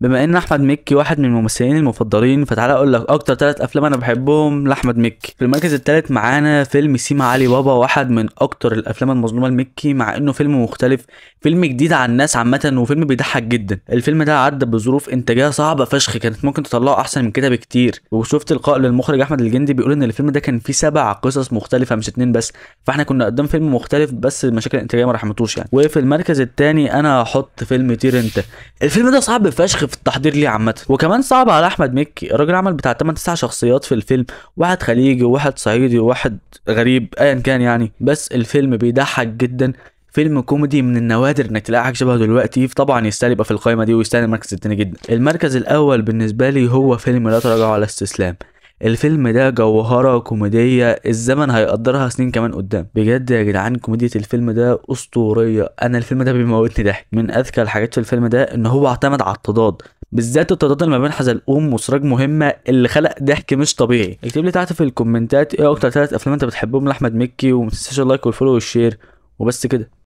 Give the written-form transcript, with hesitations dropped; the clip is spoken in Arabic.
بما ان احمد مكي واحد من الممثلين المفضلين، فتعالى اقول لك اكتر 3 افلام انا بحبهم لاحمد مكي. في المركز الثالث معانا فيلم سيما علي بابا، واحد من اكتر الافلام المظلومه لمكي، مع انه فيلم مختلف، فيلم جديد على الناس عامه، وفيلم بيضحك جدا. الفيلم ده عدى بظروف انتاجيه صعبه فشخ، كانت ممكن تطلعه احسن من كده بكتير. وشفت لقاء للمخرج احمد الجندي بيقول ان الفيلم ده كان فيه 7 قصص مختلفه مش 2 بس، فاحنا كنا قدام فيلم مختلف، بس المشاكل الانتاجيه ما رحمتوش يعني. وفي المركز الثاني انا هحط فيلم طير انت. الفيلم ده صعب فشخ في التحضير ليه عامه، وكمان صعب على احمد مكي. الراجل عمل بتاع 8 9 شخصيات في الفيلم، واحد خليجي وواحد صعيدي وواحد غريب ايا كان يعني، بس الفيلم بيضحك جدا. فيلم كوميدي من النوادر انك تلاقي حاجه شبهه دلوقتي، طبعا يستاهل يبقى في القائمه دي، ويستاهل المركز التاني جدا. المركز الاول بالنسبه لي هو فيلم لا تراجع ولا استسلام. الفيلم ده جوهرة كوميدية الزمن هيقدرها سنين كمان قدام. بجد يا جدعان كوميديا الفيلم ده أسطورية. أنا الفيلم ده بيموتني ضحك. من أذكى الحاجات في الفيلم ده إن هو اعتمد على التضاد، بالذات التضاد اللي ما بين حزلقوم وسراج مهمة، اللي خلق ضحك مش طبيعي. اكتب لي تحت في الكومنتات ايه أكتر 3 أفلام أنت بتحبهم لأحمد مكي، ومتنساش اللايك والفولو والشير، وبس كده.